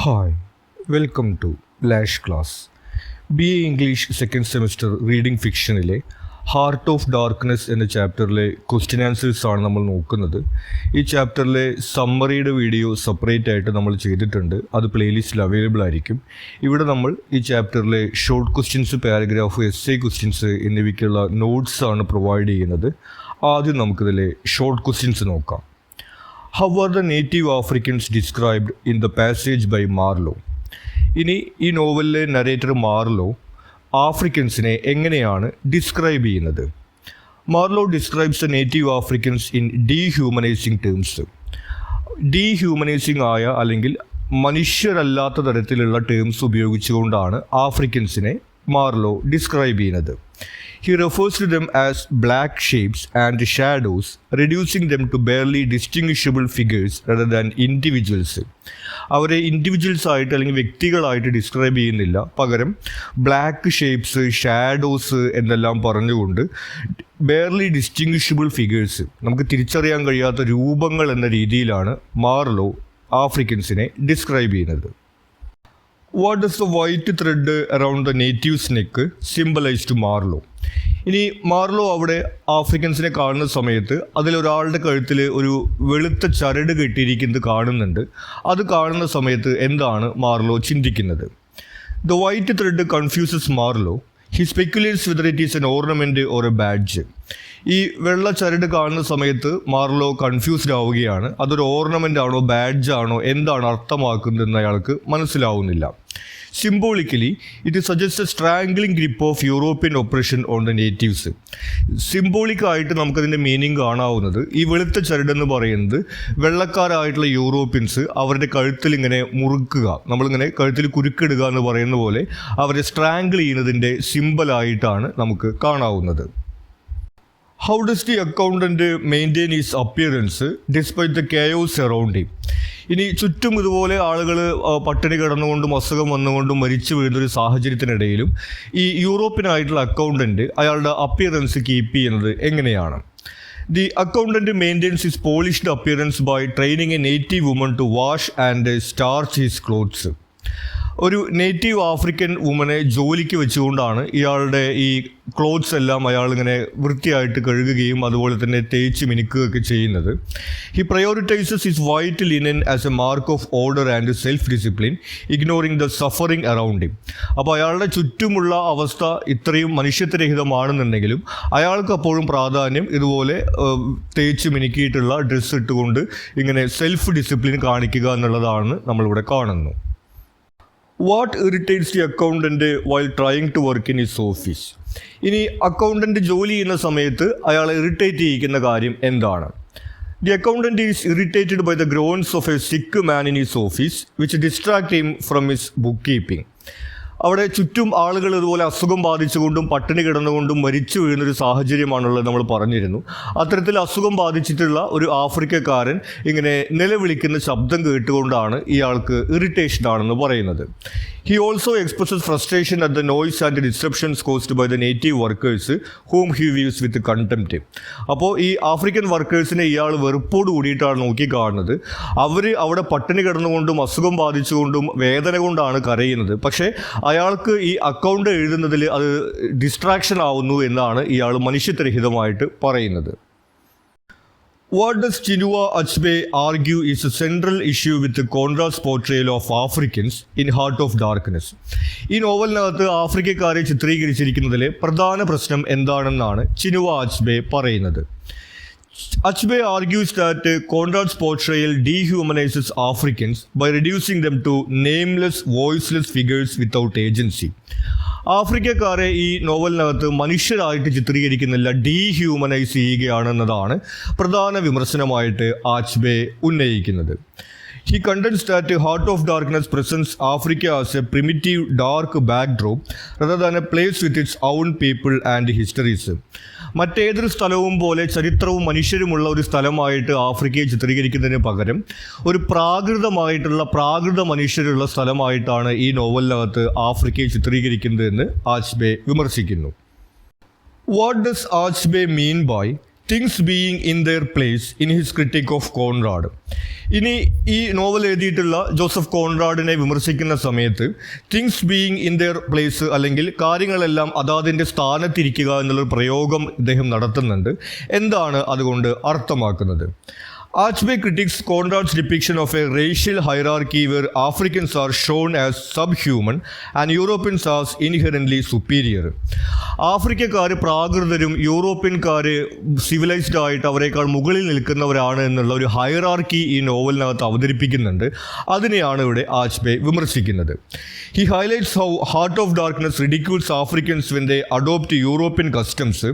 Hi, welcome to Lash Class. BA English second semester reading ഫിക്ഷനിലെ Heart of Darkness എന്ന ചാപ്റ്ററിലെ question answers ആണ് നമ്മൾ നോക്കുന്നത്. ഈ ചാപ്റ്ററിലെ സമ്മറിയുടെ വീഡിയോ സെപ്പറേറ്റ് ആയിട്ട് നമ്മൾ ചെയ്തിട്ടുണ്ട്. അത് പ്ലേലിസ്റ്റിൽ അവൈലബിൾ ആയിരിക്കും. ഇവിടെ നമ്മൾ ഈ ചാപ്റ്ററിലെ short questions, paragraph, essay questions എന്നിവയ്ക്കുള്ള നോട്ട്സ് ആണ് പ്രൊവൈഡ് ചെയ്യുന്നത്. ആദ്യം നമുക്കിതിലെ ഷോർട്ട് ക്വസ്റ്റ്യൻസ് നോക്കാം. How are the native Africans described in the passage by Marlowe? ഇനി ഈ നോവലിലെ നരേറ്റർ മാർലോ ആഫ്രിക്കൻസിനെ എങ്ങനെയാണ് ഡിസ്ക്രൈബ് ചെയ്യുന്നത്? Marlow describes the native Africans in dehumanising terms. Dehumanising ആയ അല്ലെങ്കിൽ മനുഷ്യരല്ലാത്ത തരത്തിലുള്ള ടേംസ് ഉപയോഗിച്ചുകൊണ്ടാണ് ആഫ്രിക്കൻസിനെ മാർലോ ഡിസ്ക്രൈബ് ചെയ്യുന്നത്. He refers to them as black shapes and shadows, reducing them to barely distinguishable figures rather than individuals. അവരെ individuals ആയിട്ട് അല്ലെങ്കിൽ വ്യക്തികളായിട്ട് ഡിസ്ക്രൈബ് ചെയ്യുന്നില്ല, പകരം ബ്ലാക്ക് ഷേപ്സ്, ഷാഡോസ് എന്നെല്ലാം പറഞ്ഞുകൊണ്ട് ബെയർലി ഡിസ്റ്റിങ്വിഷബിൾ ഫിഗേഴ്സ്, നമുക്ക് തിരിച്ചറിയാൻ കഴിയാത്ത രൂപങ്ങൾ എന്ന രീതിയിലാണ് മാർലോ ആഫ്രിക്കൻസിനെ ഡിസ്ക്രൈബ് ചെയ്യുന്നത്. What does the white thread around the natives neck symbolise to Marlow? ഇനി മാർലോ അവിടെ ആഫ്രിക്കൻസിനെ കാണുന്ന സമയത്ത് അതിലൊരാളുടെ കഴുത്തിൽ ഒരു വെളുത്ത ചരട് കെട്ടിയിരിക്കുന്നത് കാണുന്നുണ്ട്. അത് കാണുന്ന സമയത്ത് എന്താണ് മാർലോ ചിന്തിക്കുന്നത്? The white thread confuses Marlow. He speculates whether it is an ornament or a badge. ഈ വെള്ള ചരട് കാണുന്ന സമയത്ത് മാർലോ കൺഫ്യൂസ്ഡ് ആവുകയാണ്. അതൊരു ഓർണമെൻ്റ് ആണോ ബാഡ്ജ് ആണോ, എന്താണ് അർത്ഥമാക്കുന്നതെന്ന് അയാൾക്ക് മനസ്സിലാവുന്നില്ല. Symbolically it suggest a strangling grip of European oppression on the natives. സിംബോളിക്കായിട്ട് നമുക്കതിൻ്റെ മീനിങ് കാണാവുന്നത്, ഈ വെളുത്ത ചരടെന്ന് പറയുന്നത് വെള്ളക്കാരായിട്ടുള്ള യൂറോപ്യൻസ് അവരുടെ കഴുത്തിൽ ഇങ്ങനെ മുറുക്കുക, നമ്മളിങ്ങനെ കഴുത്തിൽ കുരുക്കിടുക എന്ന് പറയുന്ന പോലെ അവരെ സ്ട്രാങ്കിൾ ചെയ്യുന്നതിൻ്റെ സിംബലായിട്ടാണ് നമുക്ക് കാണാവുന്നത്. How does the accountant maintain his appearance despite the chaos around him? ഇനി ചുറ്റും ഇതുപോലെ ആളുകൾ പട്ടിണി കിടന്നുകൊണ്ടും അസുഖം വന്നുകൊണ്ടും മരിച്ചു വീഴുന്നൊരു സാഹചര്യത്തിനിടയിലും ഈ യൂറോപ്യനായിട്ടുള്ള അക്കൗണ്ടൻറ്റ് അയാളുടെ അപ്പിയറൻസ് കീപ്പ് ചെയ്യുന്നത് എങ്ങനെയാണ്? The accountant maintains his polished appearance by training a native woman to wash and starch his clothes. ഒരു നേറ്റീവ് ആഫ്രിക്കൻ വുമനെ ജോലിക്ക് വെച്ചുകൊണ്ടാണ് ഇയാളുടെ ഈ ക്ലോത്ത്സ് എല്ലാം അയാളിങ്ങനെ വൃത്തിയായിട്ട് കഴുകുകയും അതുപോലെ തന്നെ തേച്ച് മിനുക്കുകയൊക്കെ ചെയ്യുന്നത്. He prioritises his white linen as a mark of order and self discipline, ignoring the suffering around him. അപ്പോൾ അയാളുടെ ചുറ്റുമുള്ള അവസ്ഥ ഇത്രയും മനുഷ്യത്വരഹിതമാണെന്നുണ്ടെങ്കിലും അയാൾക്ക് അപ്പോഴും പ്രാധാന്യം ഇതുപോലെ തേച്ച് മിനുക്കിയിട്ടുള്ള ഡ്രസ്സ് ഇട്ടുകൊണ്ട് ഇങ്ങനെ സെൽഫ് ഡിസിപ്ലിൻ കാണിക്കുക എന്നുള്ളതാണ് നമ്മളിവിടെ കാണുന്നു. What irritates the accountant while trying to work in his office? ഇനി അക്കൗണ്ടൻറ്റ് ജോലി ചെയ്യുന്ന സമയത്ത് അയാളെ ഇറിറ്റേറ്റ് ചെയ്യിക്കുന്ന കാര്യം എന്താണ്? The accountant is irritated by the groans of a sick man in his office which distract him from his book keeping. അവിടെ ചുറ്റും ആളുകൾ ഇതുപോലെ അസുഖം ബാധിച്ചുകൊണ്ടും പട്ടിണി കിടന്നുകൊണ്ടും മരിച്ചു വീഴുന്നൊരു സാഹചര്യമാണുള്ളത് നമ്മൾ പറഞ്ഞിരുന്നു. അത്തരത്തിൽ അസുഖം ബാധിച്ചിട്ടുള്ള ഒരു ആഫ്രിക്കക്കാരൻ ഇങ്ങനെ നിലവിളിക്കുന്ന ശബ്ദം കേട്ടുകൊണ്ടാണ് ഇയാൾക്ക് ഇറിറ്റേഷൻ ആണെന്ന് പറയുന്നത്. He also expresses frustration at the noise and disruptions caused by the native workers whom he views with contempt. അപ്പോൾ ഈ ആഫ്രിക്കൻ വർക്കേഴ്സിനെ ഇയാൾ വെറുപ്പോട് കൂടിയിട്ടാണ് നോക്കിക്കാണുന്നത്. അവർ അവിടെ പട്ടിണി കിടന്നുകൊണ്ടും അസുഖം ബാധിച്ചുകൊണ്ടും വേദന കൊണ്ടാണ് കരയുന്നത്. പക്ഷേ അയാൾക്ക് ഈ അക്കൗണ്ട് എഴുതുന്നതിൽ അത് ഡിസ്ട്രാക്ഷൻ ആവുന്നു എന്നാണ് ഇയാൾ മനുഷ്യത്വരഹിതമായിട്ട് പറയുന്നത്. What does Chinua Achebe argue is a central issue with the Conrad's portrayal of Africans in Heart of Darkness? ഈ നോവലിനകത്ത് ആഫ്രിക്കക്കാരെ ചിത്രീകരിച്ചിരിക്കുന്നതിലെ പ്രധാന പ്രശ്നം എന്താണെന്നാണ് ചിനുവ അച്ബെ പറയുന്നത്. Achebe argues that Conrad's portrayal dehumanizes Africans by reducing them to nameless, voiceless figures without agency. ആഫ്രിക്കക്കാരെ ഈ നോവലിനകത്ത് മനുഷ്യരായിട്ട് ചിത്രീകരിക്കുന്നില്ല, dehumanise ചെയ്യുകയാണെന്നതാണ് പ്രധാന വിമർശനമായിട്ട് ആച്ബെ ഉന്നയിക്കുന്നത്. He contends that Heart of Darkness presents Africa as a primitive, dark backdrop rather than a place with its own people and histories. മറ്റേതൊരു സ്ഥലവും പോലെ ചരിത്രവും മനുഷ്യരുമുള്ള ഒരു സ്ഥലമായിട്ട് ആഫ്രിക്കയെ ചിത്രീകരിക്കുന്നതിന് പകരം ഒരു പ്രാകൃത മനുഷ്യരുള്ള സ്ഥലമായിട്ടാണ് ഈ നോവലിനകത്ത് ആഫ്രിക്കയെ ചിത്രീകരിക്കുന്നതെന്ന് ആച്ബെ വിമർശിക്കുന്നു. What does Achebe mean by things being in their place in his critic of Conrad. ഇനി ഈ നോവൽ എഴുതിയിട്ടുള്ള ജോസഫ് കോൺറാഡിനെ വിമർശിക്കുന്ന സമയത്ത് things being in their place അല്ലെങ്കിൽ കാര്യങ്ങളെല്ലാം അതാതിൻ്റെ സ്ഥാനത്തിരിക്കുക എന്നുള്ളൊരു പ്രയോഗം ഇദ്ദേഹം നടത്തുന്നുണ്ട്. എന്താണ് അതുകൊണ്ട് അർത്ഥമാക്കുന്നത്? Archbey critiques Conrad's depiction of a racial hierarchy where Africans are shown as subhuman and Europeans as inherently superior. ആഫ്രിക്കക്കാർ പ്രാകൃതരും യൂറോപ്യൻകാർ സിവിലൈസ്ഡ് ആയിട്ട് അവരെക്കാൾ മുകളിൽ നിൽക്കുന്നവരാണ് എന്നുള്ള ഒരു ഹൈറാർക്കി ഈ നോവലിനകത്ത് അവതരിപ്പിക്കുന്നുണ്ട്. അതിനെയാണ് ഇവിടെ ആച്ച്ബേ വിമർശിക്കുന്നത്. He highlights how Heart of Darkness ridicules Africans when they adopt European customs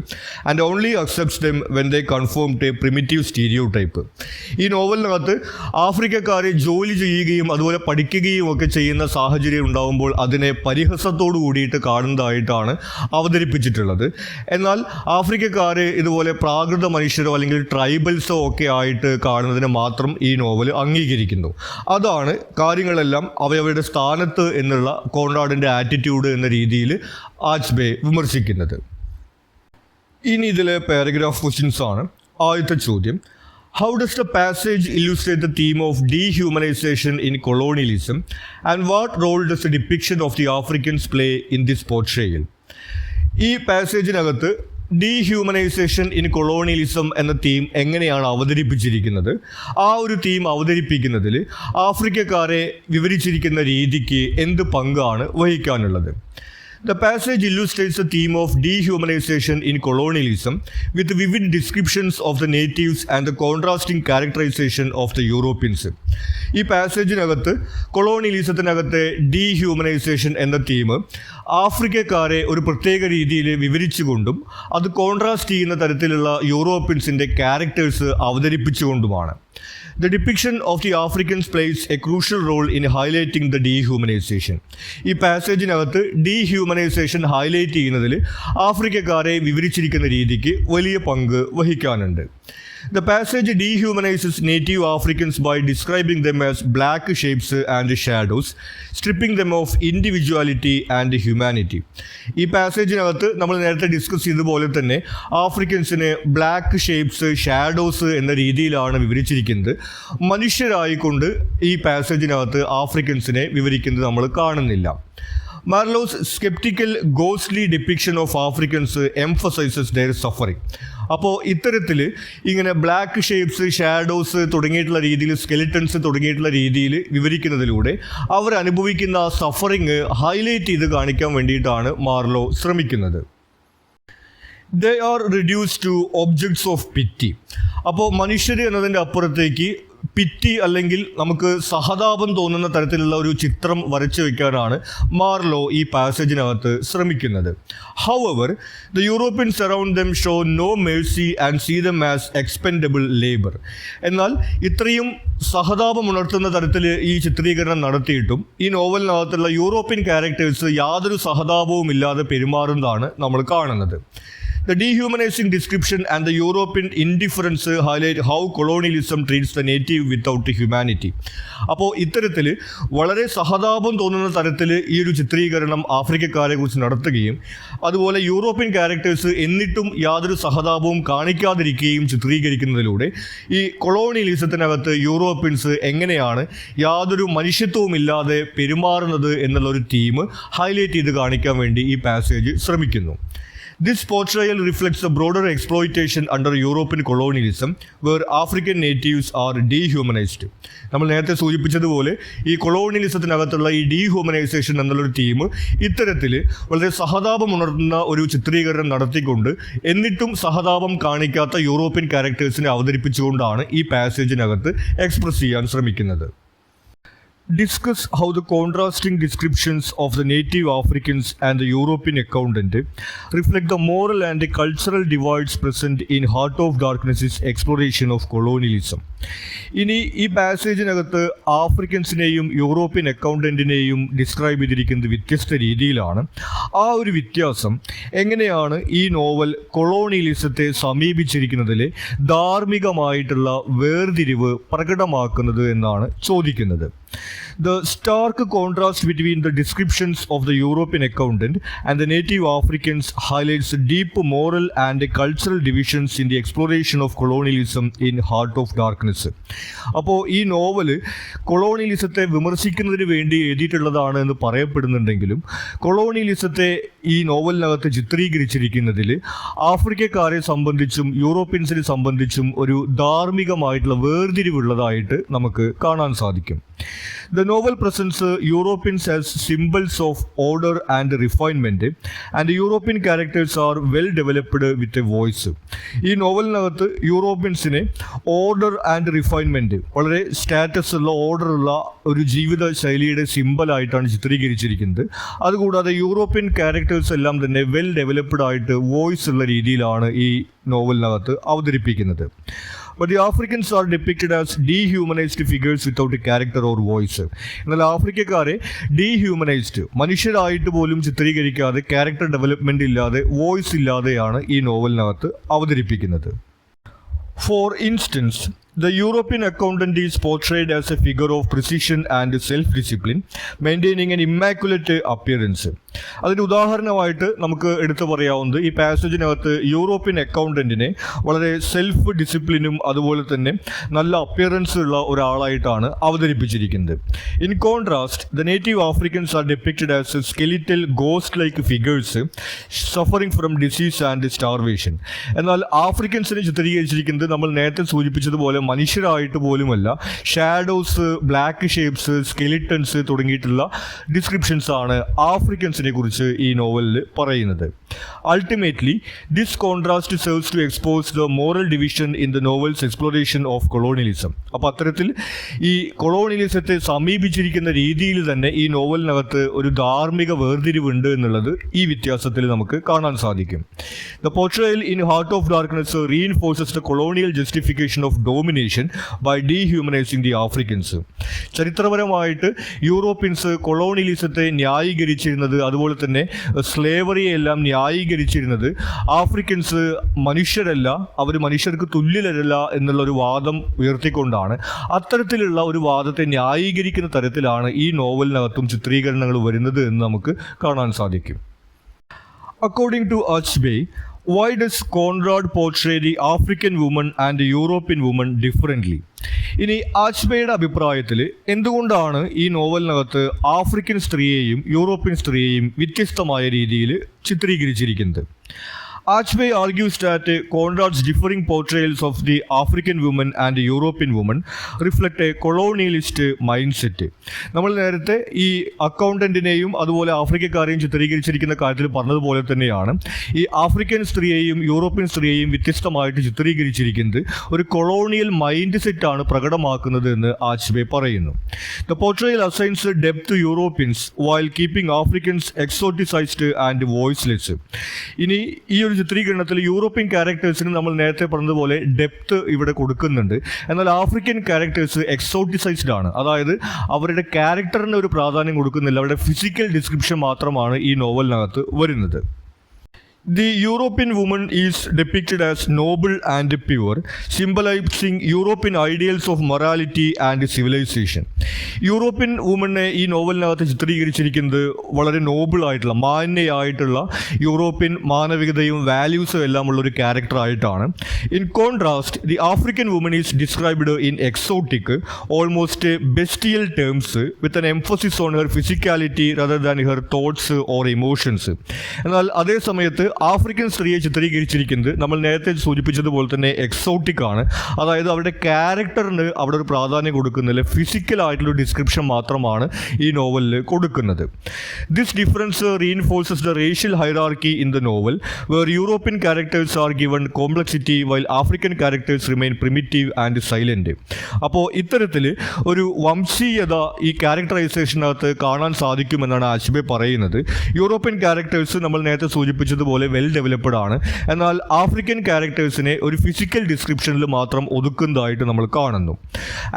and only accepts them when they conform to a primitive stereotype. ഈ നോവലിനകത്ത് ആഫ്രിക്കക്കാരെ ജോലി ചെയ്യുകയും അതുപോലെ പഠിക്കുകയും ഒക്കെ ചെയ്യുന്ന സാഹചര്യം ഉണ്ടാകുമ്പോൾ അതിനെ പരിഹസത്തോടു കൂടിയിട്ട് കാണുന്നതായിട്ടാണ് അവതരിപ്പിച്ചിട്ടുള്ളത്. എന്നാൽ ആഫ്രിക്കക്കാരെ ഇതുപോലെ പ്രാകൃത മനുഷ്യരോ അല്ലെങ്കിൽ ട്രൈബൽസോ ഒക്കെ ആയിട്ട് കാണുന്നതിനെ മാത്രം ഈ നോവൽ അംഗീകരിക്കുന്നു. അതാണ് കാര്യങ്ങളെല്ലാം അവയവയുടെ സ്ഥാനത്ത് എന്നുള്ള കോൺറാഡിൻ്റെ ആറ്റിറ്റ്യൂഡ് എന്ന രീതിയിൽ ആച്ച്ബേ വിമർശിക്കുന്നത്. ഇനി ഇതിലെ പാരഗ്രാഫ് ക്വസ്റ്റ്യൻസ് ആണ്. ആദ്യത്തെ ചോദ്യം: How does the passage illustrate the theme of dehumanization in colonialism, and what role does the depiction of the Africans play in this portrayal? ഈ പാസേജിനകത്ത് ഡീഹ്യൂമനൈസേഷൻ ഇൻ കൊളോണിയലിസം എന്ന തീം എങ്ങനെയാണ് അവതരിപ്പിച്ചിരിക്കുന്നത്? ആ ഒരു തീം അവതരിപ്പിക്കുന്നതിൽ ആഫ്രിക്കക്കാരെ വിവരിച്ചിരിക്കുന്ന രീതിക്ക് എന്ത് പങ്കാണ് വഹിക്കാനുള്ളത്? The passage illustrates the theme of dehumanization in colonialism with vivid descriptions of the natives and the contrasting characterization of the Europeans. ഈ പാസേജിനകത്ത് കൊളോണിയലിസത്തിനകത്തെ ഡീഹ്യൂമനൈസേഷൻ എന്ന തീം ആഫ്രിക്കക്കാരെ ഒരു പ്രത്യേക രീതിയിൽ വിവരിച്ചുകൊണ്ടും അത് കോൺട്രാസ്റ്റ് ചെയ്യുന്ന തരത്തിലുള്ള യൂറോപ്യൻസിൻ്റെ characters അവതരിപ്പിച്ചുകൊണ്ടുമാണ്. The depiction of the Africans plays a crucial role in highlighting the dehumanization. ഈ പാസേജിനകത്ത് dehumanisation highlight ചെയ്യുന്നതിൽ ആഫ്രിക്കക്കാരെ വിവരിച്ചിരിക്കുന്ന രീതിക്ക് വലിയ പങ്ക് വഹിക്കാനുണ്ട്. The passage dehumanizes native Africans by describing them as black shapes and shadows, stripping them of individuality and humanity. ഈ പാസേജിനകത്ത് നമ്മൾ നേരത്തെ discuss ചെയ്തതുപോലെ തന്നെ ആഫ്രിക്കൻസിനെ ബ്ലാക്ക് ഷേപ്സ്, ഷാഡോസ് എന്ന രീതിയിലാണ് വിവരിച്ചിരിക്കുന്നത്. മനുഷ്യരായിക്കൊണ്ട് ഈ പാസേജിനകത്ത് ആഫ്രിക്കൻസിനെ വിവരിക്കുന്നത് നമ്മൾ കാണുന്നില്ല. Marlow's sceptical ghostly depiction of Africans emphasises their suffering. അപ്പോൾ ഇത്തരത്തിൽ ഇങ്ങനെ ബ്ലാക്ക് ഷേപ്സ്, ഷാഡോസ് തുടങ്ങിയിട്ടുള്ള രീതിയിൽ, സ്കെലിറ്റൺസ് തുടങ്ങിയിട്ടുള്ള രീതിയിൽ വിവരിക്കുന്നതിലൂടെ അവരനുഭവിക്കുന്ന സഫറിങ് ഹൈലൈറ്റ് ചെയ്ത് കാണിക്കാൻ വേണ്ടിയിട്ടാണ് മാർലോ ശ്രമിക്കുന്നത്. They are reduced to objects of pity. അപ്പോൾ മനുഷ്യർ എന്നതിൻ്റെ അപ്പുറത്തേക്ക് പിറ്റി അല്ലെങ്കിൽ നമുക്ക് സഹതാപം തോന്നുന്ന തരത്തിലുള്ള ഒരു ചിത്രം വരച്ചു വയ്ക്കാനാണ് മാർലോ ഈ പാസേജിനകത്ത് ശ്രമിക്കുന്നത്. However the Europeans around them show no mercy and see them as expendable labour. എന്നാൽ ഇത്രയും സഹതാപം ഉണർത്തുന്ന തരത്തിൽ ഈ ചിത്രീകരണം നടത്തിയിട്ടും ഈ നോവലിനകത്തുള്ള യൂറോപ്യൻ ക്യാരക്ടേഴ്സ് യാതൊരു സഹതാപവും ഇല്ലാതെ പെരുമാറുന്നതാണ് നമ്മൾ കാണുന്നത്. The dehumanizing description and the European indifference highlight how colonialism treats the native without humanity. അപ്പോൾ ഇത്തരത്തിൽ വളരെ സഹതാപം തോന്നുന്ന തരത്തിൽ ഈ ഒരു ചിത്രീകരണം ആഫ്രിക്കക്കാരെ കുറിച്ച് നടത്തുകയും അതുപോലെ യൂറോപ്യൻ ക്യാരക്ടേഴ്സ് എന്നിട്ടും യാതൊരു സഹതാപവും കാണിക്കാതിരിക്കുകയും ചിത്രീകരിക്കുന്നതിലൂടെ ഈ കൊളോണിയലിസത്തിനകത്ത് യൂറോപ്യൻസ് എങ്ങനെയാണ് യാതൊരു മനുഷ്യത്വവും ഇല്ലാതെ പെരുമാറുന്നത് എന്നുള്ളൊരു തീം ഹൈലൈറ്റ് ചെയ്ത് കാണിക്കാൻ വേണ്ടി ഈ പാസേജ് ശ്രമിക്കുന്നു. This portrayal reflects the broader exploitation under European colonialism where African natives are dehumanized. നമ്മൾ നേരത്തെ സൂചിപ്പിച്ചതുപോലെ ഈ കൊളോണിയലിസത്തിനകത്തുള്ള ഈ ഡീഹ്യൂമനൈസേഷൻ എന്നുള്ളൊരു തീം ഇത്തരത്തിൽ വളരെ സഹതാപം ഉണർത്തുന്ന ഒരു ചിത്രീകരണം നടത്തിക്കൊണ്ട് എന്നിട്ടും സഹതാപം കാണിക്കാത്ത യൂറോപ്യൻ ക്യാരക്ടേഴ്സിനെ അവതരിപ്പിച്ചുകൊണ്ടാണ് ഈ പാസേജിനകത്ത് എക്സ്പ്രസ് ചെയ്യാൻ ശ്രമിക്കുന്നത്. Discuss how the contrasting descriptions of the native Africans and the European accountant reflect the moral and the cultural divides present in Heart of Darkness's exploration of colonialism. ഇനി ഈ പാസേജിനകത്ത് ആഫ്രിക്കൻസിനെയും യൂറോപ്യൻ അക്കൗണ്ടൻറ്റിനെയും ഡിസ്ക്രൈബ് ചെയ്തിരിക്കുന്നത് വ്യത്യസ്ത രീതിയിലാണ്. ആ ഒരു വ്യത്യാസം എങ്ങനെയാണ് ഈ നോവൽ കൊളോണിയലിസത്തെ സമീപിച്ചിരിക്കുന്നതിലെ ധാർമ്മികമായിട്ടുള്ള വേർതിരിവ് പ്രകടമാക്കുന്നത് എന്നാണ് ചോദിക്കുന്നത്. The stark contrast between the descriptions of the European accountant and the native Africans highlights deep moral and cultural divisions in the exploration of colonialism in Heart of Darkness. അപ്പോൾ ഈ നോവല് കൊളോണിയലിസത്തെ വിമർശിക്കുന്നതിന് വേണ്ടി എഴുതിയിട്ടുള്ളതാണ് എന്ന് പറയപ്പെടുന്നുണ്ടെങ്കിലും കൊളോണിയലിസത്തെ ഈ നോവലിനകത്ത് ചിത്രീകരിച്ചിരിക്കുന്നതിൽ ആഫ്രിക്കക്കാരെ സംബന്ധിച്ചും യൂറോപ്യൻസിനെ സംബന്ധിച്ചും ഒരു ധാർമ്മികമായിട്ടുള്ള വേർതിരിവുള്ളതായിട്ട് നമുക്ക് കാണാൻ സാധിക്കും. The novel presents Europeans as symbols of order and refinement, and the European characters are well developed with a voice. ഈ നോവലിനകത്ത് യൂറോപ്യൻസിനെ ഓർഡർ ആൻഡ് റിഫൈൻമെൻറ്റ്, വളരെ സ്റ്റാറ്റസ് ഉള്ള ഓർഡറുള്ള ഒരു ജീവിത ശൈലിയുടെ സിമ്പലായിട്ടാണ് ചിത്രീകരിച്ചിരിക്കുന്നത്. അതുകൂടാതെ യൂറോപ്യൻ ക്യാരക്ടേഴ്സ് എല്ലാം തന്നെ വെൽ ഡെവലപ്ഡ് ആയിട്ട് വോയിസ് ഉള്ള രീതിയിലാണ് ഈ നോവലിനകത്ത് അവതരിപ്പിക്കുന്നത്. But the Africans are depicted as dehumanized figures without a character or voice. എന്നാൽ ആഫ്രിക്കക്കാരെ ഡീഹ്യൂമനൈസ്ഡ്, മനുഷ്യരായിട്ട് പോലും ചിത്രീകരിക്കാതെ, ക്യാരക്ടർ ഡെവലപ്മെൻ്റ് ഇല്ലാതെ, വോയിസ് ഇല്ലാതെയാണ് ഈ നോവലിനകത്ത് അവതരിപ്പിക്കുന്നത്. For instance, the European accountant is portrayed as a figure of precision and self-discipline, maintaining an immaculate appearance. അതിന് ഉദാഹരണമായിട്ട് നമുക്ക് എടുത്തു പറയാവുന്നത് ഈ പാസേജിനകത്ത് യൂറോപ്യൻ അക്കൗണ്ടൻറ്റിനെ വളരെ സെൽഫ് ഡിസിപ്ലിനും അതുപോലെ തന്നെ നല്ല അപ്പിയറൻസ് ഉള്ള ഒരാളായിട്ടാണ് അവതരിപ്പിച്ചിരിക്കുന്നത്. In contrast, the native Africans are depicted as skeletal ghost like figures suffering from disease and starvation. എന്നാൽ ആഫ്രിക്കൻസിനെ ചിത്രീകരിച്ചിരിക്കുന്നത് നമ്മൾ നേരത്തെ സൂചിപ്പിച്ചതുപോലെ മനുഷ്യരായിട്ട് പോലുമല്ല, ഷാഡോസ്, ബ്ലാക്ക് ഷേപ്സ്, സ്കെലിറ്റൻസ് തുടങ്ങിയിട്ടുള്ള ഡിസ്ക്രിപ്ഷൻസ് ആണ് ആഫ്രിക്കൻസിനെ കുറിച്ച് ഈ നോവലിൽ പറയുന്നത്. Ultimately this contrast serves to expose the moral division in the novel's exploration of colonialism. അപ്പോൾ അത്തരത്തിൽ ഈ കൊളോണിയലിസത്തെ സമീപിച്ചിരിക്കുന്ന രീതിയിൽ തന്നെ ഈ നോവലിനകത്ത് ഒരു ധാർമ്മിക വേർതിരിവുണ്ട് എന്നുള്ളത് ഈ വ്യത്യാസത്തിൽ നമുക്ക് കാണാൻ സാധിക്കും. The portrayal in Heart of Darkness reinforces the colonial justification of domination by dehumanising the Africans. ചരിത്രപരമായിട്ട് യൂറോപ്യൻസ് കൊളോണിയലിസത്തെ ന്യായീകരിച്ചിരുന്നത്, അതുപോലെ തന്നെ സ്ലേവറിയെ എല്ലാം ന്യായീകരിച്ചിരുന്നത് ആഫ്രിക്കൻസ് മനുഷ്യരല്ല, അവർ മനുഷ്യർക്ക് തുല്യരല്ല എന്നുള്ളൊരു വാദം ഉയർത്തിക്കൊണ്ടാണ്. അത്തരത്തിലുള്ള ഒരു വാദത്തെ ന്യായീകരിക്കുന്ന തരത്തിലാണ് ഈ നോവലിനകത്തും ചിത്രീകരണങ്ങൾ വരുന്നത് എന്ന് നമുക്ക് കാണാൻ സാധിക്കും. According to Achebe, why does Conrad portray the African woman and the European woman differently? ഇനി ആച്ബെയുടെ അഭിപ്രായത്തിൽ എന്തുകൊണ്ടാണ് ഈ നോവലിനകത്ത് ആഫ്രിക്കൻ സ്ത്രീയെയും യൂറോപ്യൻ സ്ത്രീയെയും വ്യത്യസ്തമായ രീതിയിൽ ചിത്രീകരിച്ചിരിക്കുന്നത്? Achebe argues that Conrad's differing portrayals of the African woman and the European woman reflect a colonialist mindset. നമ്മൾ നേരത്തെ ഈ അക്കൗണ്ടൻറ്റിനെയും അതുപോലെ ആഫ്രിക്കക്കാരെയും ചിത്രീകരിച്ചിരിക്കുന്ന കാര്യത്തിൽ പറഞ്ഞതുപോലെ തന്നെയാണ് ഈ ആഫ്രിക്കൻ സ്ത്രീയെയും യൂറോപ്യൻ സ്ത്രീയെയും വ്യത്യസ്തമായിട്ട് ചിത്രീകരിച്ചിരിക്കുന്നത് ഒരു കൊളോണിയൽ മൈൻഡ് സെറ്റാണ് പ്രകടമാക്കുന്നത് എന്ന് ആച്ബെ പറയുന്നു. The portrayal assigns depth to Europeans while keeping Africans exoticized and voiceless. ഇനി ഈ ഒരു ചിത്രീകരണത്തിൽ യൂറോപ്യൻ ക്യാരക്ടേഴ്സിന് നമ്മൾ നേരത്തെ പറഞ്ഞതുപോലെ ഡെപ്ത് ഇവിടെ കൊടുക്കുന്നുണ്ട്. എന്നാൽ ആഫ്രിക്കൻ ക്യാരക്ടേഴ്സ് എക്സോട്ടിസൈസ്ഡ് ആണ്, അതായത് അവരുടെ ക്യാരക്ടറിന് ഒരു പ്രാധാന്യം കൊടുക്കുന്നില്ല, അവരുടെ ഫിസിക്കൽ ഡിസ്ക്രിപ്ഷൻ മാത്രമാണ് ഈ നോവലിനകത്ത് വരുന്നത്. The European woman is depicted as noble and pure, symbolizing European ideals of morality and civilization. European വുമനെ ഈ നോവലിനകത്ത് ചിത്രീകരിച്ചിരിക്കുന്നത് വളരെ നോബിൾ ആയിട്ടുള്ള, മാന്യയായിട്ടുള്ള യൂറോപ്യൻ മാനവികതയും വാല്യൂസും എല്ലാം ഉള്ള ഒരു ക്യാരക്ടറായിട്ടാണ്. In contrast, the African woman is described in exotic, almost bestial terms with an emphasis on her physicality rather than her thoughts or emotions. എന്നാൽ അതേ സമയത്ത് ആഫ്രിക്കൻ സ്ത്രീയെ ചിത്രീകരിച്ചിരിക്കുന്നത് നമ്മൾ നേരത്തെ സൂചിപ്പിച്ചതുപോലെ തന്നെ എക്സോട്ടിക് ആണ്, അതായത് അവരുടെ ക്യാരക്ടറിന് അവിടെ ഒരു പ്രാധാന്യം കൊടുക്കുന്നില്ല, ഫിസിക്കലായിട്ടുള്ള ഡിസ്ക്രിപ്ഷൻ മാത്രമാണ് ഈ നോവലിൽ കൊടുക്കുന്നത്. This difference reinforces the racial hierarchy in the novel, where European characters are given complexity while African characters remain primitive and silent. അപ്പോൾ ഇത്തരത്തിൽ ഒരു വംശീയത ഈ ക്യാരക്ടറൈസേഷനകത്ത് കാണാൻ സാധിക്കുമെന്നാണ് ആച്ബെ പറയുന്നത്. യൂറോപ്യൻ ക്യാരക്ടേഴ്സ് നമ്മൾ നേരത്തെ സൂചിപ്പിച്ചതുപോലെ പോലെ വെൽ ഡെവലപ്ഡ് ആണ്. എന്നാൽ ആഫ്രിക്കൻ ക്യാരക്ടേഴ്സിനെ ഒരു ഫിസിക്കൽ ഡിസ്ക്രിപ്ഷനിൽ മാത്രം ഒതുക്കുന്നതായിട്ട് നമ്മൾ കാണുന്നു.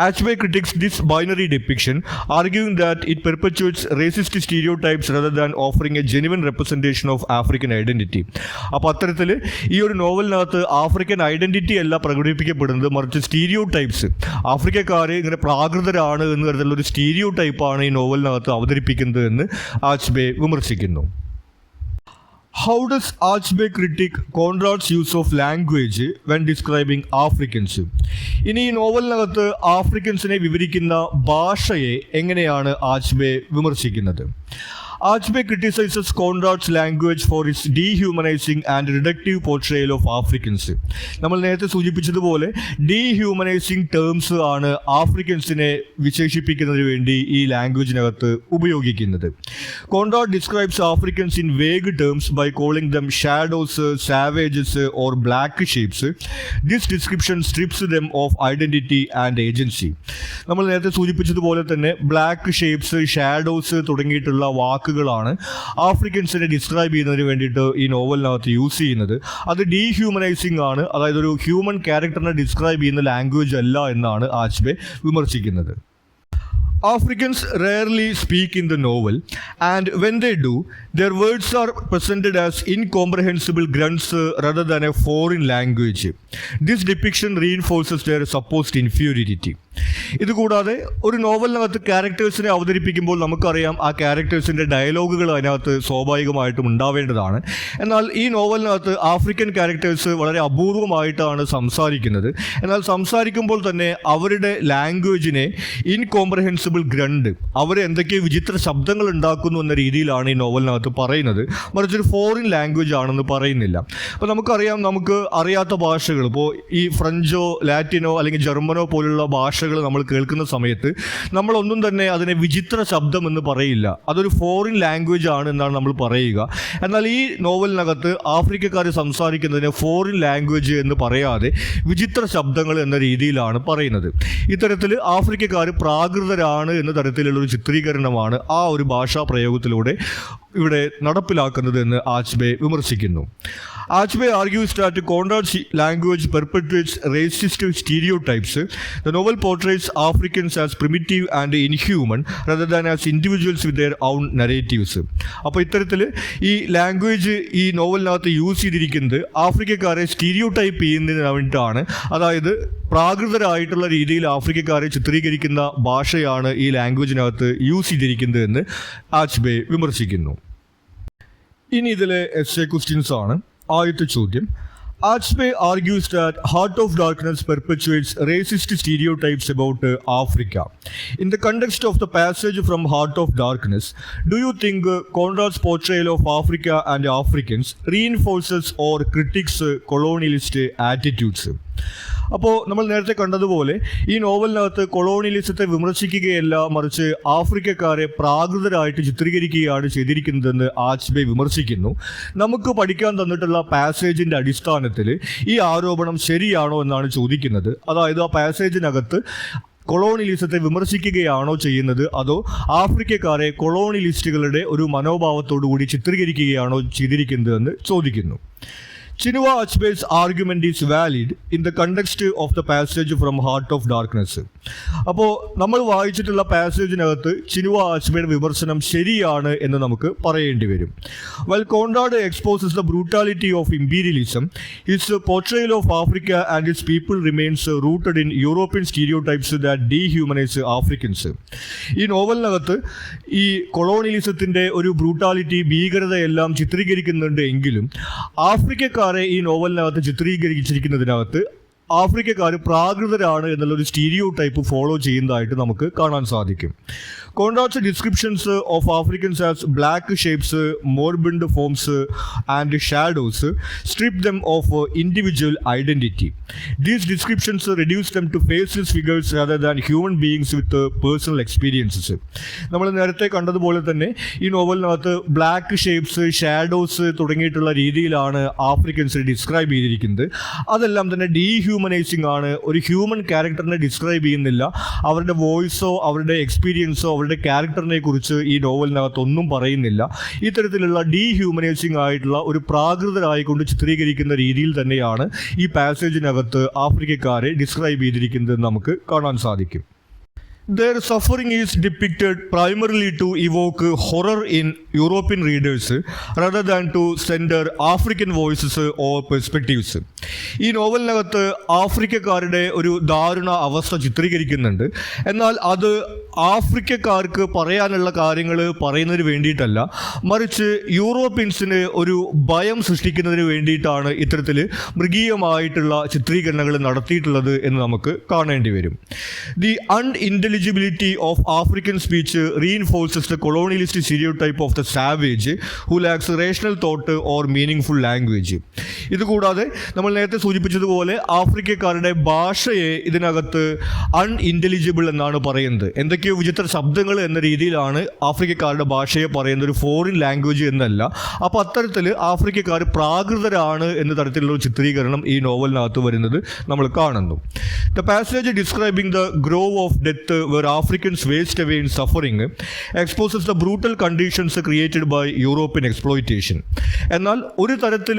ആച്ച്ബേ critiques this binary depiction, arguing that it perpetuates racist stereotypes rather than offering a genuine representation of African identity. അപ്പോൾ അത്തരത്തിൽ ഈ ഒരു നോവലിനകത്ത് ആഫ്രിക്കൻ ഐഡന്റിറ്റി അല്ല പ്രകടിപ്പിക്കപ്പെടുന്നത്, മറിച്ച് സ്റ്റീരിയോ ടൈപ്സ്, ആഫ്രിക്കക്കാർ ഇങ്ങനെ പ്രാകൃതരാണ് എന്ന് കരുതുന്ന ഒരു സ്റ്റീരിയോ ടൈപ്പാണ് ഈ നോവലിനകത്ത് അവതരിപ്പിക്കുന്നത് എന്ന് ആച്ച്ബേ വിമർശിക്കുന്നു. How does Achebe critique Conrad's use of language when describing Africans? ഇനി ഈ നോവലിനകത്ത് ആഫ്രിക്കൻസിനെ വിവരിക്കുന്ന ഭാഷയെ എങ്ങനെയാണ് ആച്ച്ബേ വിമർശിക്കുന്നത്? Achebe criticizes Conrad's language for its dehumanizing and reductive portrayal of Africans. നമ്മൾ നേരത്തെ സൂചിപ്പിച്ചതുപോലെ ഡീഹ്യൂമനൈസിങ് ടേംസ് ആണ് ആഫ്രിക്കൻസിനെ വിശേഷിപ്പിക്കുന്നതിന് വേണ്ടി ഈ ലാംഗ്വേജിനകത്ത് ഉപയോഗിക്കുന്നത്. Conrad describes Africans in vague terms by calling them shadows, savages or black shapes. This description strips them of identity and agency. നമ്മൾ നേരത്തെ സൂചിപ്പിച്ചതുപോലെ തന്നെ ബ്ലാക്ക് ഷേപ്സ്, ഷാഡോസ് തുടങ്ങിയിട്ടുള്ള വാക്കുകളാണ് ആഫ്രിക്കൻസിനെ ഡിസ്ക്രൈബ് ചെയ്യുന്നതിന് വേണ്ടിയിട്ട് ഈ നോവലിനകത്ത് യൂസ് ചെയ്യുന്നത്. അത് ഡീഹ്യൂമനൈസിങ് ആണ്, അതായത് ഒരു ഹ്യൂമൻ ക്യാരക്ടറിനെ ഡിസ്ക്രൈബ് ചെയ്യുന്ന ലാംഗ്വേജ് അല്ല എന്നാണ് ആച്ച്ബേ വിമർശിക്കുന്നത്. Africans rarely speak in the novel, and when they do, their words are presented as incomprehensible grunts rather than a foreign language. This depiction reinforces their supposed inferiority. ഇതുകൂടാതെ ഒരു നോവലിനകത്ത് ക്യാരക്ടേഴ്സിനെ അവതരിപ്പിക്കുമ്പോൾ നമുക്കറിയാം ആ ക്യാരക്ടേഴ്സിൻ്റെ ഡയലോഗുകൾ അതിനകത്ത് സ്വാഭാവികമായിട്ടും ഉണ്ടാവേണ്ടതാണ്. എന്നാൽ ഈ നോവലിനകത്ത് ആഫ്രിക്കൻ ക്യാരക്ടേഴ്സ് വളരെ അപൂർവമായിട്ടാണ് സംസാരിക്കുന്നത്. എന്നാൽ സംസാരിക്കുമ്പോൾ തന്നെ അവരുടെ ലാംഗ്വേജിനെ ഇൻകോംപ്രഹെൻസിബിൾ ഗ്രണ്ട്, അവർ എന്തൊക്കെ വിചിത്ര ശബ്ദങ്ങൾ ഉണ്ടാക്കുന്നു എന്ന രീതിയിലാണ് ഈ നോവലിനകത്ത് പറയുന്നത്, മറിച്ചൊരു ഫോറിൻ ലാംഗ്വേജ് ആണെന്ന് പറയുന്നില്ല. അപ്പോൾ നമുക്കറിയാം, നമുക്ക് അറിയാത്ത ഭാഷകൾ, ഇപ്പോൾ ഈ ഫ്രഞ്ചോ ലാറ്റിനോ അല്ലെങ്കിൽ ജർമ്മനോ പോലുള്ള ഭാഷകൾ നമ്മൾ കേൾക്കുന്ന സമയത്ത് നമ്മളൊന്നും തന്നെ അതിനെ വിചിത്ര ശബ്ദം എന്ന് പറയില്ല, അതൊരു ഫോറിൻ ലാംഗ്വേജ് ആണ് എന്നാണ് നമ്മൾ പറയുക. എന്നാൽ ഈ നോവലിനകത്ത് ആഫ്രിക്കക്കാർ സംസാരിക്കുന്നതിന് ഫോറിൻ ലാംഗ്വേജ് എന്ന് പറയാതെ വിചിത്ര ശബ്ദങ്ങൾ എന്ന രീതിയിലാണ് പറയുന്നത്. ഇത്തരത്തിൽ ആഫ്രിക്കക്കാർ പ്രാകൃതരാണ് എന്ന തരത്തിലുള്ളൊരു ചിത്രീകരണമാണ് ആ ഒരു ഭാഷാ പ്രയോഗത്തിലൂടെ ഇവിടെ നടപ്പിലാക്കുന്നത് എന്ന് ആച്ച്ബേ വിമർശിക്കുന്നു. Achebe argues that Conrad's language perpetuates racist stereotypes. The novel portrays Africans as primitive and inhuman rather than as individuals with their own narratives. അപ്പോൾ ഇത്തരത്തിൽ ഈ ലാംഗ്വേജ് ഈ നോവലിനകത്ത് യൂസ് ചെയ്തിരിക്കുന്നത് ആഫ്രിക്കക്കാരെ സ്റ്റീരിയോ ടൈപ്പ് ചെയ്യുന്നതിന് വേണ്ടിയിട്ടാണ്. അതായത് പ്രാകൃതരായിട്ടുള്ള രീതിയിൽ ആഫ്രിക്കക്കാരെ ചിത്രീകരിക്കുന്ന ഭാഷയാണ് ഈ ലാംഗ്വേജിനകത്ത് യൂസ് ചെയ്തിരിക്കുന്നത് എന്ന് ആച്ച്ബേ വിമർശിക്കുന്നു. ഇനി ഇതിലെ എസ്സേ ക്വസ്റ്റ്യൻസ് ആണ്. ആദ്യത്തെ ചോദ്യം, Achebe argues that Heart of Darkness perpetuates racist stereotypes about Africa. In the context of the passage from Heart of Darkness, do you think Conrad's portrayal of Africa and Africans reinforces or critiques colonialist attitudes? അപ്പോൾ നമ്മൾ നേരത്തെ കണ്ടതുപോലെ ഈ നോവലിനകത്ത് കൊളോണിയലിസത്തെ വിമർശിക്കുകയല്ല, മറിച്ച് ആഫ്രിക്കക്കാരെ പ്രാകൃതരായിട്ട് ചിത്രീകരിക്കുകയാണ് ചെയ്തിരിക്കുന്നതെന്ന് ആച്ച്ബേ വിമർശിക്കുന്നു. നമുക്ക് പഠിക്കാൻ തന്നിട്ടുള്ള പാസേജിൻ്റെ അടിസ്ഥാനത്തിൽ ഈ ആരോപണം ശരിയാണോ എന്നാണ് ചോദിക്കുന്നത്. അതായത് ആ പാസേജിനകത്ത് കൊളോണിയലിസത്തെ വിമർശിക്കുകയാണോ ചെയ്യുന്നത്, അതോ ആഫ്രിക്കക്കാരെ കൊളോണിയലിസ്റ്റുകളുടെ ഒരു മനോഭാവത്തോടു കൂടി ചിത്രീകരിക്കുകയാണോ ചെയ്തിരിക്കുന്നതെന്ന് ചോദിക്കുന്നു. Chinua Achebe's argument is valid in the context of the passage from Heart of Darkness. അപ്പോൾ നമ്മൾ വായിച്ചിട്ടുള്ള പാസേജിനകത്ത് ചിനുവ അച്ബയുടെ വിമർശനം ശരിയാണ് എന്ന് നമുക്ക് പറയേണ്ടി വരും. While Conrad exposes the brutality of imperialism, his portrayal of Africa and its people remains rooted in European stereotypes that dehumanize Africans. ഈ നോവലിനകത്ത് ഈ കൊളോണിയലിസത്തിൻ്റെ ഒരു ബ്രൂട്ടാലിറ്റി, ഭീകരതയെല്ലാം ചിത്രീകരിക്കുന്നുണ്ട് എങ്കിലും ആഫ്രിക്കക്കാരെ ഈ നോവലിനകത്ത് ചിത്രീകരിച്ചിരിക്കുന്നതിനകത്ത് ആഫ്രിക്കക്കാർ പ്രാകൃതരാണ് എന്നുള്ളൊരു സ്റ്റീരിയോ ടൈപ്പ് ഫോളോ ചെയ്യുന്നതായിട്ട് നമുക്ക് കാണാൻ സാധിക്കും. Conrad's descriptions of Africans as black shapes, morbid forms and shadows strip them of individual identity. These descriptions reduce them to faceless figures rather than human beings with personal experiences. നമ്മൾ നേരത്തെ കണ്ടതുപോലെ തന്നെ ഈ നോവലിനകത്ത് black shapes, shadows തുടങ്ങിയിട്ടുള്ള രീതിയിലാണ് Afrikaans describe ചെയ്തിരിക്കുന്നത്. അതെല്ലാം തന്നെ ഡീഹ്യൂമനൈസിങ് ആണ്. ഒരു ഹ്യൂമൻ ക്യാരക്ടറിനെ ഡിസ്ക്രൈബ് ചെയ്യുന്നില്ല. അവരുടെ വോയിസോ അവരുടെ എക്സ്പീരിയൻസോ അവരുടെ ക്യാരക്ടറിനെ കുറിച്ച് ഈ നോവലിനകത്ത് ഒന്നും പറയുന്നില്ല. ഇത്തരത്തിലുള്ള ഡീഹ്യൂമനൈസിങ് ആയിട്ടുള്ള ഒരു പ്രാകൃതരായിക്കൊണ്ട് ചിത്രീകരിക്കുന്ന രീതിയിൽ തന്നെയാണ് ഈ പാസേജിനകത്ത് ആഫ്രിക്കക്കാരെ ഡിസ്ക്രൈബ് ചെയ്തിരിക്കുന്നത് നമുക്ക് കാണാൻ സാധിക്കും. Their suffering is depicted primarily to evoke horror in European readers rather than to center African voices or perspectives. ഈ നോവലിനകത്ത് ആഫ്രിക്കക്കാരുടെ ഒരു ദാരുണ അവസ്ഥ ചിത്രീകരിക്കുന്നുണ്ട്. എന്നാൽ അത് ആഫ്രിക്കക്കാർക്ക് പറയാനുള്ള കാര്യങ്ങൾ പറയുന്നതിന് വേണ്ടിയിട്ടല്ല, മറിച്ച് യൂറോപ്യൻസിന് ഒരു ഭയം സൃഷ്ടിക്കുന്നതിന് വേണ്ടിയിട്ടാണ് ഇത്തരത്തിൽ മൃഗീയമായിട്ടുള്ള ചിത്രീകരണങ്ങൾ നടത്തിയിട്ടുള്ളത് എന്ന് നമുക്ക് കാണേണ്ടി വരും. The unintelligibility of African speech reinforces the colonialist stereotype of the savage who lacks rational thought or meaningful language. ഇതുകൂടാതെ നമ്മൾ നേരത്തെ സൂചിപ്പിച്ചതുപോലെ ആഫ്രിക്കക്കാരുടെ ഭാഷയെ ഇതിനകത്ത് അൺഇൻ്റലിജിബിൾ എന്നാണ് പറയുന്നത്. എന്തൊക്കെയോ വിചിത്ര ശബ്ദങ്ങൾ എന്ന രീതിയിലാണ് ആഫ്രിക്കക്കാരുടെ ഭാഷയെ പറയുന്നത്, ഒരു ഫോറിൻ ലാംഗ്വേജ് എന്നല്ല. അപ്പോൾ അത്തരത്തിൽ ആഫ്രിക്കക്കാർ പ്രാകൃതരാണ് എന്ന തരത്തിലുള്ള ഒരു ചിത്രീകരണം ഈ നോവലിനകത്ത് വരുന്നത് നമ്മൾ കാണുന്നു. The passage describing the grove of death where Africans waste away in suffering exposes the brutal conditions created by European exploitation. എന്നാൽ ഒരു തരത്തിൽ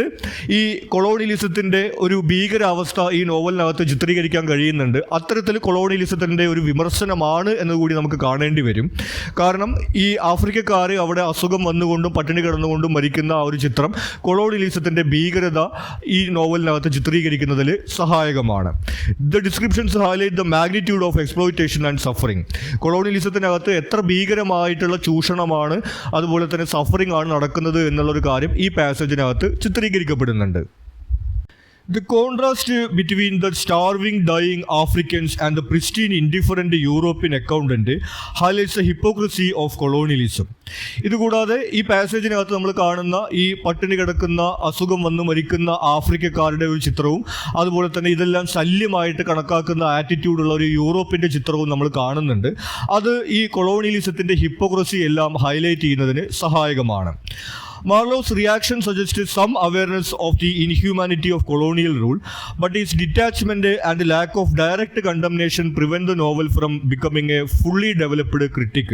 ഈ കൊളോണിയലിസത്തിൻ്റെ ഒരു ഭീകരാവസ്ഥ ഈ നോവലിനകത്ത് ചിത്രീകരിക്കാൻ കഴിയുന്നുണ്ട്. അത്തരത്തിൽ കൊളോണിയലിസത്തിൻ്റെ ഒരു വിമർശനമാണ് എന്നുകൂടി നമുക്ക് കാണേണ്ടി വരും. കാരണം ഈ ആഫ്രിക്കക്കാർ അവിടെ അസുഖം വന്നുകൊണ്ടും പട്ടിണി കിടന്നുകൊണ്ടും മരിക്കുന്ന ആ ഒരു ചിത്രം കൊളോണിയലിസത്തിൻ്റെ ഭീകരത ഈ നോവലിനകത്ത് ചിത്രീകരിക്കുന്നതിൽ സഹായകമാണ്. The descriptions highlight the magnitude of exploitation and suffering. കൊളോണിയലിസത്തിനകത്ത് എത്ര ഭീകരമായിട്ടുള്ള ചൂഷണമാണ് അതുപോലെ തന്നെ സഫറിംഗ് ആണ് നടക്കുന്നത് എന്നുള്ളൊരു കാര്യം ഈ പാസേജിനകത്ത് ചിത്രീകരിക്കപ്പെടുന്നുണ്ട്. The contrast between the starving, dying Africans and the pristine, indifferent European accountant highlights the hypocrisy of colonialism. ഇതുകൂടാതെ ഈ പാസേജിനകത്ത് നമ്മൾ കാണുന്ന ഈ പട്ടിണി കിടക്കുന്ന അസുഖം വന്നു മരിക്കുന്ന ആഫ്രിക്കക്കാരുടെ ഒരു ചിത്രവും അതുപോലെ തന്നെ ഇതെല്ലാം ശല്യമായിട്ട് കണക്കാക്കുന്ന ആറ്റിറ്റ്യൂഡുള്ള ഒരു യൂറോപ്പിൻ്റെ ചിത്രവും നമ്മൾ കാണുന്നുണ്ട്. അത് ഈ കൊളോണിയലിസത്തിൻ്റെ ഹിപ്പോക്രസി എല്ലാം ഹൈലൈറ്റ് ചെയ്യുന്നതിന് സഹായകമാണ്. Marlowe's reaction suggested some awareness of the inhumanity of colonial rule, but its detachment and lack of direct condemnation prevent the novel from becoming a fully developed critic.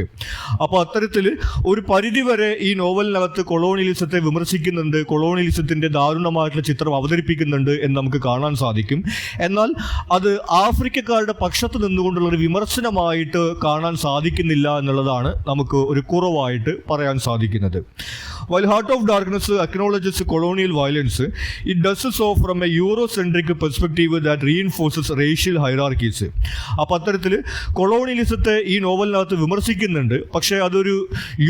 അപ്പോൾ അത്തരത്തിൽ ഒരു പരിധിവരെ ഈ നോവലിനകത്ത് കൊളോണിയലിസത്തെ വിമർശിക്കുന്നുണ്ട്, കൊളോണിയലിസത്തിൻ്റെ ദാരുണമായിട്ടുള്ള ചിത്രം അവതരിപ്പിക്കുന്നുണ്ട് എന്ന് നമുക്ക് കാണാൻ സാധിക്കും. എന്നാൽ അത് ആഫ്രിക്കക്കാരുടെ പക്ഷത്ത് നിന്നുകൊണ്ടുള്ള ഒരു വിമർശനമായിട്ട് കാണാൻ സാധിക്കുന്നില്ല എന്നുള്ളതാണ് നമുക്ക് ഒരു കുറവായിട്ട് പറയാൻ സാധിക്കുന്നത്. While Heart of Darkness acknowledges colonial violence, it does so from a Eurocentric perspective that reinforces racial hierarchies. അപ്പോൾ അത്തരത്തിൽ കൊളോണിയലിസത്തെ ഈ നോവലിനകത്ത് വിമർശിക്കുന്നുണ്ട്, പക്ഷേ അതൊരു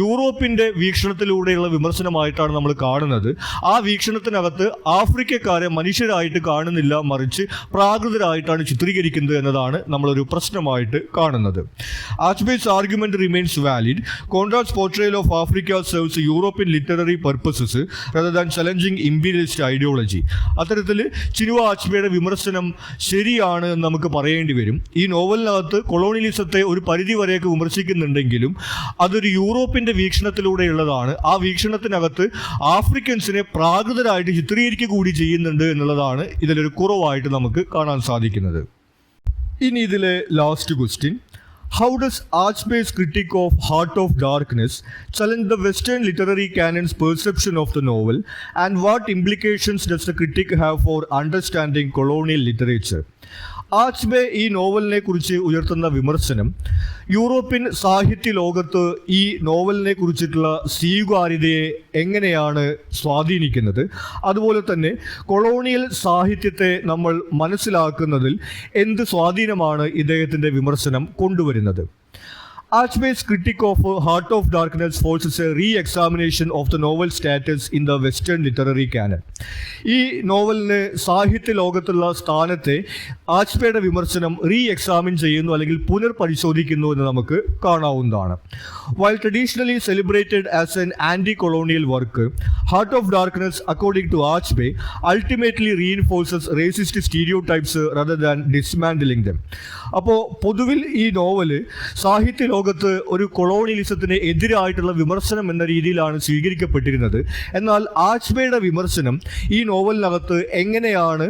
യൂറോപ്പിൻ്റെ വീക്ഷണത്തിലൂടെയുള്ള വിമർശനമായിട്ടാണ് നമ്മൾ കാണുന്നത്. ആ വീക്ഷണത്തിനകത്ത് ആഫ്രിക്കക്കാരെ മനുഷ്യരായിട്ട് കാണുന്നില്ല, മറിച്ച് പ്രാകൃതരായിട്ടാണ് ചിത്രീകരിക്കുന്നത് എന്നതാണ് നമ്മളൊരു പ്രശ്നമായിട്ട് കാണുന്നത്. Achbe's argument remains valid. Conrad's portrayal of Africa serves European literary purposes rather than challenging imperialist ideology. അത്തരത്തിൽ ചിനുവ ആച്ബെയുടെ വിമർശനം ശരിയാണ് എന്ന് നമുക്ക് പറയേണ്ടി വരും. ഈ നോവലിനകത്ത് കൊളോണിയലിസത്തെ ഒരു പരിധി വരെയൊക്കെ വിമർശിക്കുന്നുണ്ടെങ്കിലും അതൊരു യൂറോപ്പിൻ്റെ വീക്ഷണത്തിലൂടെയുള്ളതാണ്. ആ വീക്ഷണത്തിനകത്ത് ആഫ്രിക്കൻസിനെ പ്രാകൃതരായിട്ട് ചിത്രീകരിക്കുക കൂടി ചെയ്യുന്നുണ്ട് എന്നുള്ളതാണ് ഇതിലൊരു കുറവായിട്ട് നമുക്ക് കാണാൻ സാധിക്കുന്നത്. ഇനി ഇതിലെ last question: How does Achbe's critique of Heart of Darkness challenge the Western literary canon's perception of the novel, and what implications does the critique have for understanding colonial literature? ആച്ബെ ഈ നോവലിനെ കുറിച്ച് ഉയർത്തുന്ന വിമർശനം യൂറോപ്യൻ സാഹിത്യ ലോകത്ത് ഈ നോവലിനെ കുറിച്ചിട്ടുള്ള സ്വീകാര്യതയെ എങ്ങനെയാണ് സ്വാധീനിക്കുന്നത്, അതുപോലെ തന്നെ കൊളോണിയൽ സാഹിത്യത്തെ നമ്മൾ മനസ്സിലാക്കുന്നതിൽ എന്ത് സ്വാധീനമാണ് ഇദ്ദേഹത്തിൻ്റെ വിമർശനം കൊണ്ടുവരുന്നത്. Achbe's critique of Heart of Darkness forces a re-examination of the novel status in the Western literary canon. ഈ നോവലിന് സാഹിത്യ ലോകത്തുള്ള സ്ഥാനത്തെ ആച്ബെയുടെ വിമർശനം റീ-എക്സാമിൻ ചെയ്യുന്നു, അല്ലെങ്കിൽ പുനർപരിശോധിക്കുന്നു എന്ന് നമുക്ക് കാണാവുന്നതാണ്. While traditionally celebrated as an anti-colonial work, Heart of Darkness, according to Achbe, ultimately reinforces racist stereotypes rather than dismantling them. അപ്പോൾ പൊതുവിൽ ഈ നോവല് സാഹിത്യ ലോകത്ത് ഒരു കൊളോണിയലിസത്തിന് എതിരായിട്ടുള്ള വിമർശനം എന്ന രീതിയിലാണ് സ്വീകരിക്കപ്പെട്ടിരുന്നത്. എന്നാൽ ആച്ച്ബെയുടെ വിമർശനം ഈ നോവലിനകത്ത് എങ്ങനെയാണ്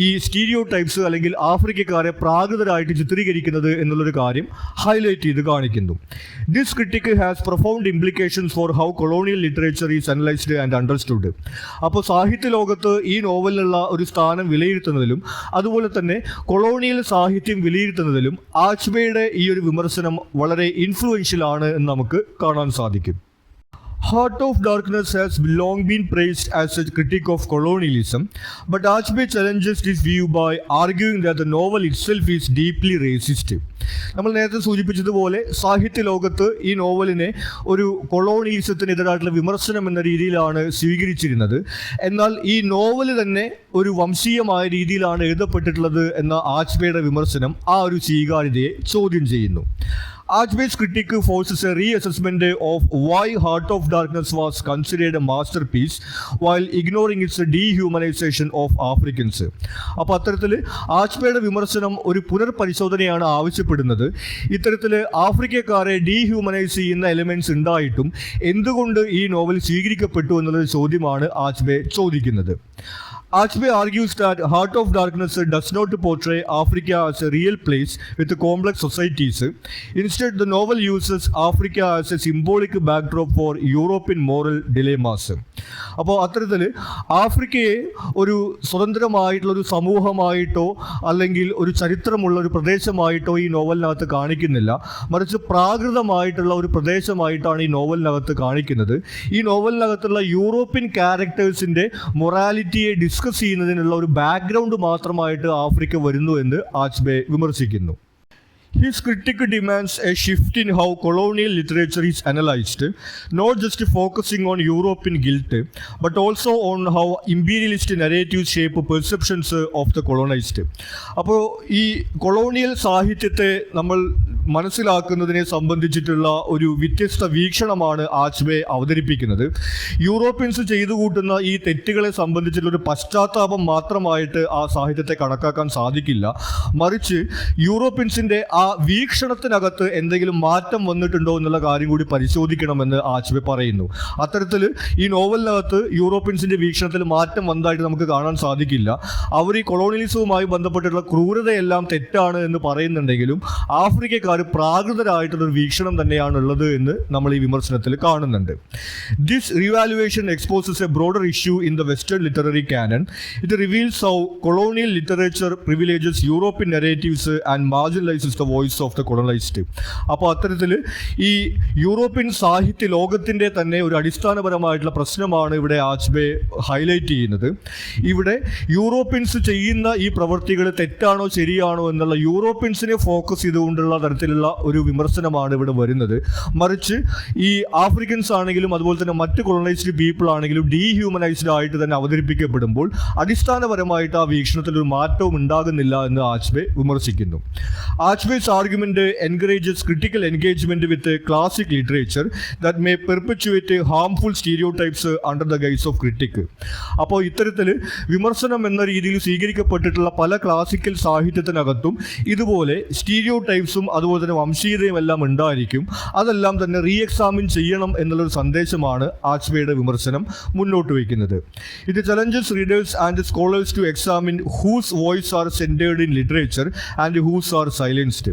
ഈ സ്റ്റീരിയോ ടൈപ്സ് അല്ലെങ്കിൽ ആഫ്രിക്കക്കാരെ പ്രാകൃതരായിട്ട് ചിത്രീകരിക്കുന്നത് എന്നുള്ളൊരു കാര്യം ഹൈലൈറ്റ് ചെയ്ത് കാണിക്കുന്നു. This critic has profound implications for how colonial literature is analysed and understood. അപ്പോൾ സാഹിത്യ ലോകത്ത് ഈ നോവലിനുള്ള ഒരു സ്ഥാനം വിലയിരുത്തുന്നതിലും അതുപോലെ തന്നെ കൊളോണിയൽ സാഹിത്യം വിലയിരുത്തുന്നതിലും ആച്ച്ബെയുടെ ഈ ഒരു വിമർശനം വളരെ ഇൻഫ്ലുവൻഷ്യൽ ആണ് എന്ന് നമുക്ക് കാണാൻ സാധിക്കും. Heart of Darkness has long been praised as a critique of colonialism, but Achebe challenges this view by arguing that the novel itself is deeply racist. നമ്മൾ നേരത്തെ സൂചിപ്പിച്ചതുപോലെ സാഹിത്യ ലോകത്ത് ഈ നോവലിനെ ഒരു കൊളോണിയലിസത്തിനെതിരായിട്ടുള്ള വിമർശനം എന്ന രീതിയിലാണ് സ്വീകരിച്ചിരുന്നത്. എന്നാൽ ഈ നോവൽ തന്നെ ഒരു വംശീയമായ രീതിയിലാണ് എഴുതപ്പെട്ടിട്ടുള്ളത് എന്ന ആച്ച്ബെയുടെ വിമർശനം ആ ഒരു സ്വീകാര്യതയെ ചോദ്യം ചെയ്യുന്നു. Achbe's critique forces a reassessment of why Heart of Darkness was considered a masterpiece while ignoring its dehumanization of Africans. അപ്പോൾ അത്തരത്തിൽ ആച്ച്ബെയുടെ വിമർശനം ഒരു പുനർപരിശോധനയാണ് ആവശ്യപ്പെടുന്നത്. ഇത്തരത്തിൽ ആഫ്രിക്കക്കാരെ ഡീഹ്യൂമനൈസ് ചെയ്യുന്ന എലിമെന്റ്സ് ഉണ്ടായിട്ടും എന്തുകൊണ്ട് ഈ നോവൽ സ്വീകരിക്കപ്പെട്ടു എന്നുള്ള ചോദ്യമാണ് ആച്ച്ബെ ചോദിക്കുന്നത്. Achebe argues that Heart of Darkness does not portray Africa as a real place with complex societies. Instead, the novel uses Africa as a symbolic backdrop for European moral dilemmas. അപ്പോൾ അത്തരത്തിൽ ആഫ്രിക്കയെ ഒരു സ്വതന്ത്രമായിട്ടുള്ള ഒരു സമൂഹമായിട്ടോ അല്ലെങ്കിൽ ഒരു ചരിത്രമുള്ള ഒരു പ്രദേശമായിട്ടോ ഈ നോവലിനകത്ത് കാണിക്കുന്നില്ല. മറിച്ച് പ്രാകൃതമായിട്ടുള്ള ഒരു പ്രദേശമായിട്ടാണ് ഈ നോവലിനകത്ത് കാണിക്കുന്നത്. ഈ നോവലിനകത്തുള്ള യൂറോപ്യൻ ക്യാരക്ടേഴ്സിൻ്റെ മൊറാലിറ്റിയെ ഡിസ്കസ് ചെയ്യുന്നതിനുള്ള ഒരു ബാക്ക്ഗ്രൗണ്ട് മാത്രമായിട്ട് ആഫ്രിക്ക വരുന്നു എന്ന് ആച്ച്ബെ വിമർശിക്കുന്നു. His critique demands a shift in how colonial literature is analyzed, not just focusing on European guilt, but also on how imperialist narratives shape perceptions of the colonized. അപ്പോൾ ഈ colonial സാഹിത്യത്തെ നമ്മൾ മനസ്സിലാക്കുന്നതിനെ സംബന്ധിച്ചിട്ടുള്ള ഒരു വ്യത്യസ്ത വീക്ഷണമാണ് ആച്ച്ബെ അവതരിപ്പിക്കുന്നത്. യൂറോപ്യൻസ് ചെയ്തു കൂട്ടുന്ന ഈ തെറ്റുകളെ സംബന്ധിച്ചുള്ള ഒരു പശ്ചാത്താപം മാത്രമായിട്ട് ആ സാഹിത്യത്തെ കണക്കാക്കാൻ സാധിക്കില്ല. മറിച്ച് യൂറോപ്യൻസിൻ്റെ ആ വീക്ഷണത്തിനകത്ത് എന്തെങ്കിലും മാറ്റം വന്നിട്ടുണ്ടോ എന്നുള്ള കാര്യം കൂടി പരിശോധിക്കണമെന്ന് ആച്ച്ബെ പറയുന്നു. അത്തരത്തിൽ ഈ നോവലിനകത്ത് യൂറോപ്യൻസിൻ്റെ വീക്ഷണത്തിൽ മാറ്റം വന്നതായിട്ട് നമുക്ക് കാണാൻ സാധിക്കില്ല. അവർ ഈ കൊളോണിയലിസവുമായി ബന്ധപ്പെട്ടുള്ള ക്രൂരതയെല്ലാം തെറ്റാണ് എന്ന് പറയുന്നുണ്ടെങ്കിലും ആഫ്രിക്കക്കാർ പ്രാകൃതരായിട്ടുള്ളൊരു വീക്ഷണം തന്നെയാണുള്ളത് എന്ന് നമ്മൾ ഈ വിമർശനത്തിൽ കാണുന്നുണ്ട്. This revaluation exposes a broader issue in the western literary canon. It reveals how colonial literature privileges European narratives and marginalises the voice of the colonised. അപ്പോൾ അത്തരത്തിൽ ഈ യൂറോപ്യൻ സാഹിത്യ ലോകത്തിൻ്റെ തന്നെ ഒരു അടിസ്ഥാനപരമായിട്ടുള്ള പ്രശ്നമാണ് ഇവിടെ ആച്ച്ബെ ഹൈലൈറ്റ് ചെയ്യുന്നത്. ഇവിടെ യൂറോപ്യൻസ് ചെയ്യുന്ന ഈ പ്രവൃത്തികൾ തെറ്റാണോ ശരിയാണോ എന്നുള്ള യൂറോപ്യൻസിനെ ഫോക്കസ് ചെയ്തുകൊണ്ടുള്ള തരത്തിലുള്ള ഒരു വിമർശനമാണ് ഇവിടെ വരുന്നത്. മറിച്ച് ഈ ആഫ്രിക്കൻസ് ആണെങ്കിലും അതുപോലെ തന്നെ മറ്റ് കൊളോണൈസ്ഡ് പീപ്പിൾ ആണെങ്കിലും ഡീഹ്യൂമനൈസ്ഡ് ആയിട്ട് തന്നെ അവതരിപ്പിക്കപ്പെടുമ്പോൾ അടിസ്ഥാനപരമായിട്ട് ആ വീക്ഷണത്തിൽ ഒരു മാറ്റവും ഉണ്ടാകുന്നില്ല എന്ന് ആച്ച്ബെ വിമർശിക്കുന്നു. ആച്ച്ബെ's argument encourages critical engagement with classic literature that may perpetuate harmful stereotypes under the guise of critique. അപ്പോൾ ഇത്തരത്തിൽ വിമർശനം എന്ന രീതിയിൽ സ്വീകരിക്കപ്പെട്ടിട്ടുള്ള പല ക്ലാസിക്കൽ സാഹിത്യത്തിനകത്തും ഇതുപോലെ സ്റ്റീരിയോ ടൈപ്സും അതുപോലെ തന്നെ വംശീയതയും എല്ലാം ഉണ്ടായിരിക്കും. അതെല്ലാം തന്നെ റീ എക്സാമിൻ ചെയ്യണം എന്നുള്ളൊരു സന്ദേശമാണ് ആച്ച്ബെയുടെ വിമർശനം മുന്നോട്ട് വയ്ക്കുന്നത്. ഇത് challenges readers and scholars to examine whose voice are centred in literature and whose are silenced.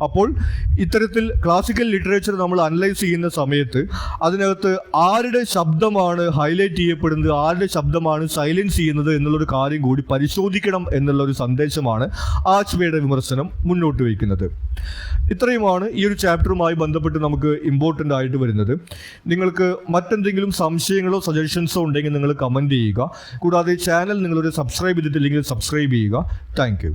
അപ്പോൾ ഇത്തരത്തിൽ ക്ലാസിക്കൽ ലിറ്ററേച്ചർ നമ്മൾ അനലൈസ് ചെയ്യുന്ന സമയത്ത് അതിനകത്ത് ആരുടെ ശബ്ദമാണ് ഹൈലൈറ്റ് ചെയ്യപ്പെടുന്നത്, ആരുടെ ശബ്ദമാണ് സൈലൻസ് ചെയ്യുന്നത് എന്നുള്ളൊരു കാര്യം കൂടി പരിശോധിക്കണം എന്നുള്ളൊരു സന്ദേശമാണ് ആച്ച്ബെയുടെ വിമർശനം മുന്നോട്ട് വയ്ക്കുന്നത്. ഇത്രയുമാണ് ഈ ഒരു ചാപ്റ്ററുമായി ബന്ധപ്പെട്ട് നമുക്ക് ഇമ്പോർട്ടൻ്റ് ആയിട്ട് വരുന്നത്. നിങ്ങൾക്ക് മറ്റെന്തെങ്കിലും സംശയങ്ങളോ സജഷൻസോ ഉണ്ടെങ്കിൽ നിങ്ങൾ കമൻറ്റ് ചെയ്യുക. കൂടാതെ ചാനൽ നിങ്ങളൊരു സബ്സ്ക്രൈബ് ചെയ്തിട്ടില്ലെങ്കിൽ സബ്സ്ക്രൈബ് ചെയ്യുക. Thank you.